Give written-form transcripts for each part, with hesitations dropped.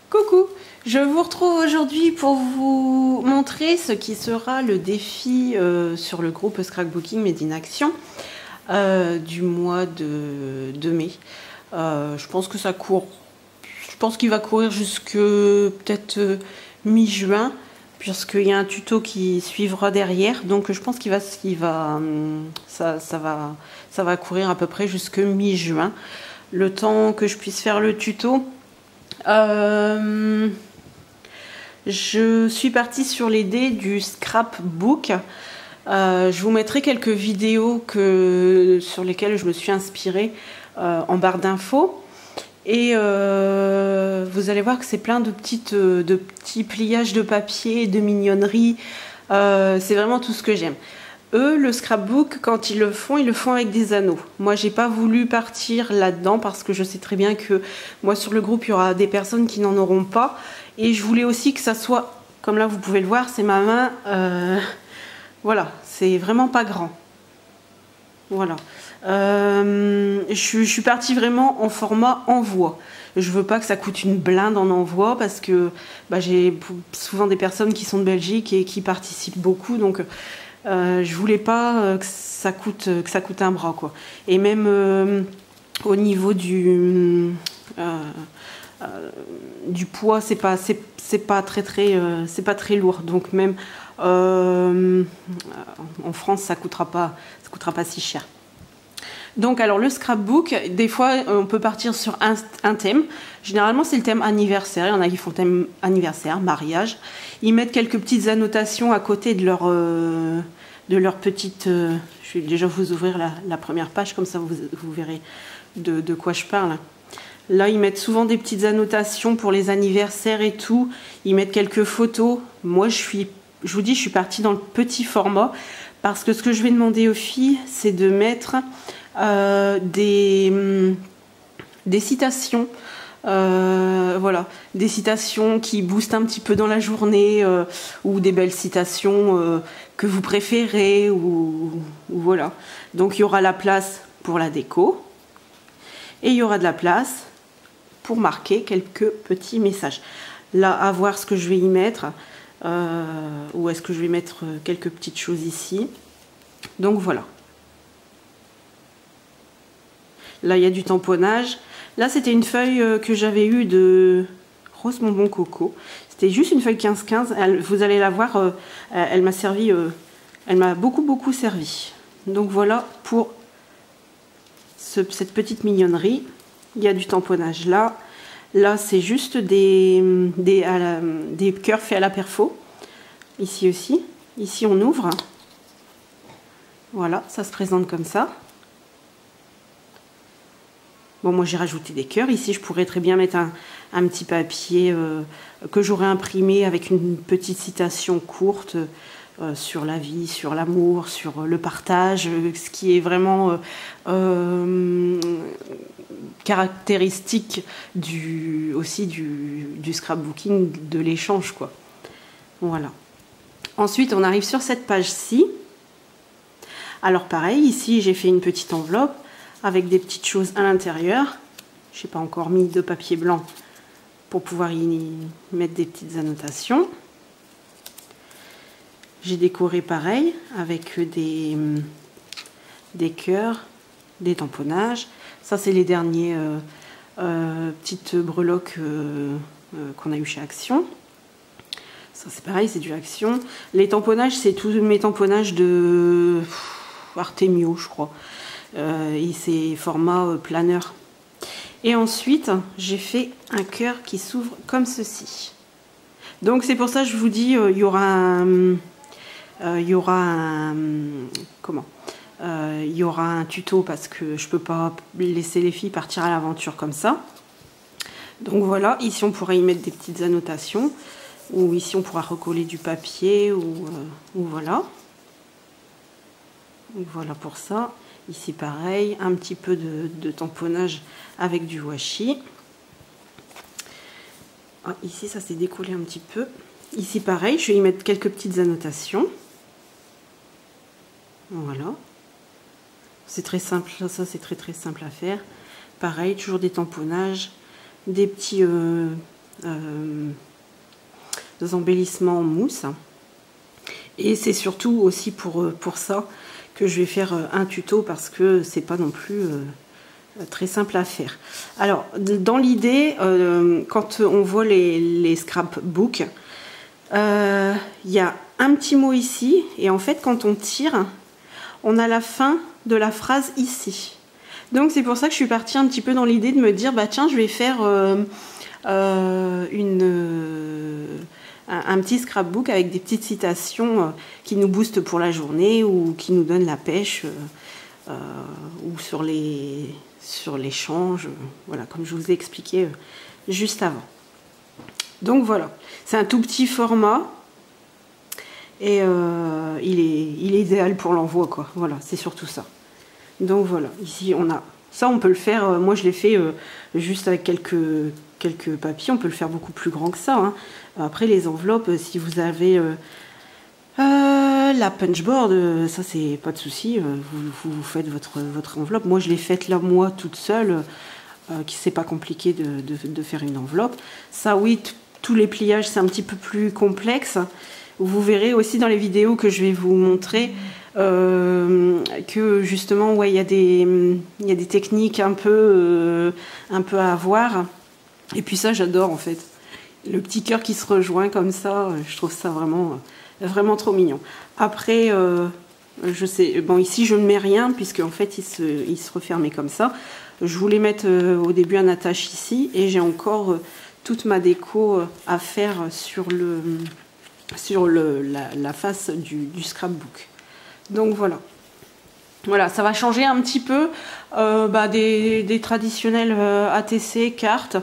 Coucou, je vous retrouve aujourd'hui pour vous montrer ce qui sera le défi sur le groupe Scrapbooking Made in Action du mois de mai. Je pense que ça court, je pense qu'il va courir jusque peut-être mi-juin, puisqu'il y a un tuto qui suivra derrière. Donc je pense ça va courir à peu près jusque mi-juin, le temps que je puisse faire le tuto. Je suis partie sur l'idée du scrapbook. Je vous mettrai quelques vidéos sur lesquelles je me suis inspirée en barre d'infos. Et vous allez voir que c'est plein de petits pliages de papier, de mignonneries. C'est vraiment tout ce que j'aime. Eux, le scrapbook, quand ils le font avec des anneaux. Moi, j'ai pas voulu partir là-dedans parce que je sais très bien que moi, sur le groupe, il y aura des personnes qui n'en auront pas. Et je voulais aussi que ça soit, comme là, vous pouvez le voir, c'est ma main. Voilà, c'est vraiment pas grand. Voilà. Je suis partie vraiment en format envoi. Je veux pas que ça coûte une blinde en envoi parce que j'ai souvent des personnes qui sont de Belgique et qui participent beaucoup. Donc, je voulais pas que ça coûte un bras, quoi. Et même au niveau du poids, c'est pas très lourd. Donc même en France, ça coûtera pas si cher. Donc alors le scrapbook, des fois on peut partir sur un thème. Généralement c'est le thème anniversaire. Il y en a qui font thème anniversaire, mariage. Ils mettent quelques petites annotations à côté de leur petite... je vais déjà vous ouvrir la première page, comme ça vous verrez de quoi je parle. Là ils mettent souvent des petites annotations pour les anniversaires et tout. Ils mettent quelques photos. Moi je vous dis, je suis partie dans le petit format parce que ce que je vais demander aux filles, c'est de mettre des citations, voilà, des citations qui boostent un petit peu dans la journée, ou des belles citations que vous préférez, ou voilà. Donc il y aura la place pour la déco et il y aura de la place pour marquer quelques petits messages. Là, à voir ce que je vais y mettre, ou est-ce que je vais mettre quelques petites choses ici. Donc voilà. Là, il y a du tamponnage. Là, c'était une feuille que j'avais eue de Rose Bonbon Coco. C'était juste une feuille 15-15. Vous allez la voir, elle m'a servi, elle m'a beaucoup servi. Donc voilà pour cette petite mignonnerie. Il y a du tamponnage là. Là, c'est juste des cœurs faits à la perfo. Ici aussi. Ici, on ouvre. Voilà, ça se présente comme ça. Bon, moi j'ai rajouté des cœurs. Ici, je pourrais très bien mettre un petit papier que j'aurais imprimé avec une petite citation courte sur la vie, sur l'amour, sur le partage, ce qui est vraiment caractéristique aussi du scrapbooking, de l'échange, quoi. Voilà. Ensuite, on arrive sur cette page-ci. Alors pareil, ici j'ai fait une petite enveloppe avec des petites choses à l'intérieur. Je n'ai pas encore mis de papier blanc pour pouvoir y mettre des petites annotations. J'ai décoré pareil avec des cœurs, des tamponnages. Ça, c'est les derniers petites breloques qu'on a eu chez Action. Ça, c'est pareil, c'est du Action. Les tamponnages, c'est tous mes tamponnages de Artemio, je crois. Et c'est format planeur. Et ensuite, j'ai fait un cœur qui s'ouvre comme ceci. Donc c'est pour ça que je vous dis, il y aura un tuto parce que je peux pas laisser les filles partir à l'aventure comme ça. Donc voilà, ici on pourra y mettre des petites annotations, ou ici on pourra recoller du papier, ou voilà. Donc voilà pour ça. Ici pareil, un petit peu de tamponnage avec du washi. Ah, ici ça s'est décollé un petit peu. Ici pareil, je vais y mettre quelques petites annotations. Voilà. C'est très simple, ça c'est très simple à faire. Pareil, toujours des tamponnages, des petits embellissements en mousse. Et c'est surtout aussi pour ça que je vais faire un tuto, parce que c'est pas non plus très simple à faire. Alors, dans l'idée, quand on voit les scrapbooks, il y a un petit mot ici, et en fait, quand on tire, on a la fin de la phrase ici. Donc, c'est pour ça que je suis partie un petit peu dans l'idée de me dire, bah tiens, je vais faire un petit scrapbook avec des petites citations qui nous boostent pour la journée, ou qui nous donnent la pêche, ou sur l'échange, voilà, comme je vous ai expliqué juste avant. Donc voilà, c'est un tout petit format, et il est idéal pour l'envoi, quoi. Voilà, c'est surtout ça. Donc voilà, ici on a ça, on peut le faire, moi je l'ai fait juste avec quelques papiers, on peut le faire beaucoup plus grand que ça, hein. Après, les enveloppes, si vous avez la punchboard, ça c'est pas de souci, vous faites votre enveloppe. Moi je l'ai faite là, moi toute seule, qui c'est pas compliqué de faire une enveloppe. Ça oui, tous les pliages c'est un petit peu plus complexe. Vous verrez aussi dans les vidéos que je vais vous montrer que justement, ouais, il y a des techniques un peu à avoir. Et puis ça, j'adore en fait. Le petit cœur qui se rejoint comme ça, je trouve ça vraiment trop mignon. Après, je sais, bon, ici je ne mets rien, puisque en fait il se refermait comme ça. Je voulais mettre au début un attache ici, et j'ai encore toute ma déco à faire sur la face du scrapbook. Donc voilà. Voilà, ça va changer un petit peu des traditionnels ATC, cartes.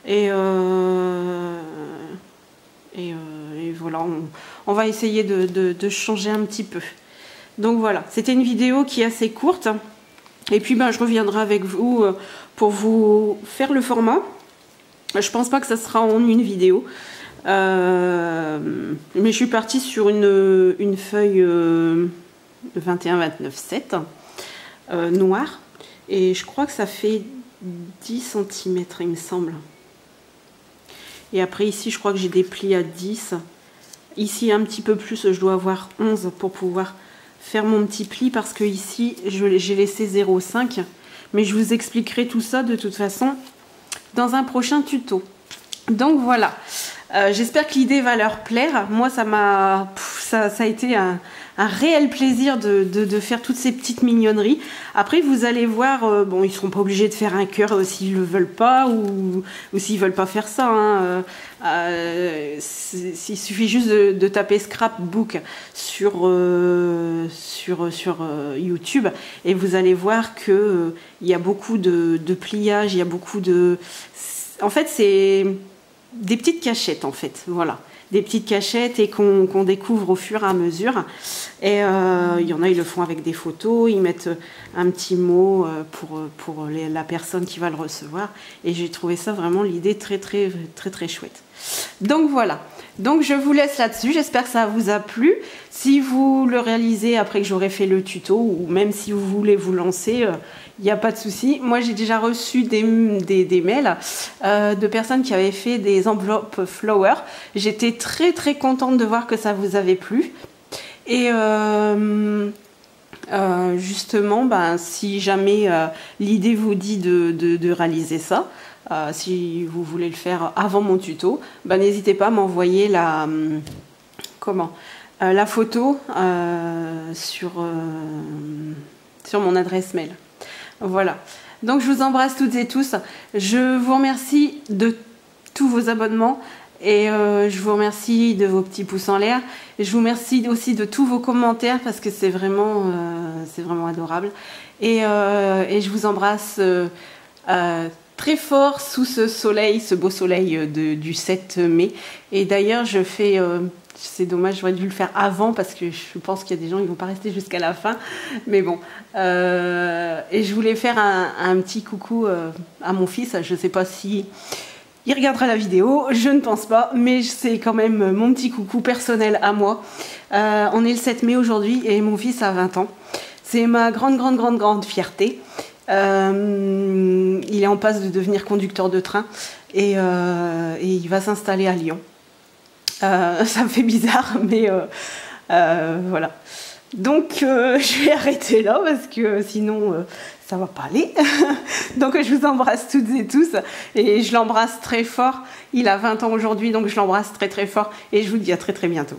Et voilà, on va essayer de changer un petit peu. Donc voilà, c'était une vidéo qui est assez courte. Et puis je reviendrai avec vous pour vous faire le format. Je pense pas que ça sera en une vidéo. Mais je suis partie sur une feuille 21-29-7 noire. Et je crois que ça fait 10 cm, il me semble. Et après ici, je crois que j'ai des plis à 10. Ici, un petit peu plus, je dois avoir 11 pour pouvoir faire mon petit pli, parce que ici, j'ai laissé 0,5. Mais je vous expliquerai tout ça de toute façon dans un prochain tuto. Donc voilà. J'espère que l'idée va leur plaire. Moi, ça a été un réel plaisir de faire toutes ces petites mignonneries. Après, vous allez voir, bon, ils ne seront pas obligés de faire un cœur s'ils ne le veulent pas, ou s'ils ne veulent pas faire ça, hein. Il suffit juste de taper scrapbook sur YouTube, et vous allez voir qu'il y a beaucoup de pliages, il y a beaucoup de... En fait, c'est des petites cachettes, en fait, voilà. Des petites cachettes, et qu'on découvre au fur et à mesure. Et il y en a, ils le font avec des photos, ils mettent un petit mot pour la personne qui va le recevoir. Et j'ai trouvé ça vraiment, l'idée très chouette. Donc voilà. Donc je vous laisse là-dessus, j'espère que ça vous a plu. Si vous le réalisez après que j'aurai fait le tuto, ou même si vous voulez vous lancer, il n'y a pas de souci. Moi, j'ai déjà reçu des mails de personnes qui avaient fait des enveloppes flower. J'étais très contente de voir que ça vous avait plu. Et justement, si jamais l'idée vous dit de réaliser ça, si vous voulez le faire avant mon tuto, n'hésitez pas à m'envoyer la photo sur mon adresse mail. Voilà. Donc je vous embrasse toutes et tous. Je vous remercie de tous vos abonnements, et je vous remercie de vos petits pouces en l'air. Et je vous remercie aussi de tous vos commentaires, parce que c'est vraiment adorable. Et je vous embrasse très fort sous ce beau soleil du 7 mai. Et d'ailleurs, je fais... c'est dommage, j'aurais dû le faire avant, parce que je pense qu'il y a des gens qui ne vont pas rester jusqu'à la fin. Mais bon. Et je voulais faire un petit coucou à mon fils. Je ne sais pas si il regardera la vidéo, je ne pense pas. Mais c'est quand même mon petit coucou personnel à moi. On est le 7 mai aujourd'hui, et mon fils a 20 ans. C'est ma grande fierté. Il est en passe de devenir conducteur de train et il va s'installer à Lyon. Ça me fait bizarre, mais voilà. Donc je vais arrêter là parce que sinon ça va pas aller. Donc je vous embrasse toutes et tous et je l'embrasse très fort. Il a 20 ans aujourd'hui, donc je l'embrasse très très fort et je vous dis à très très bientôt.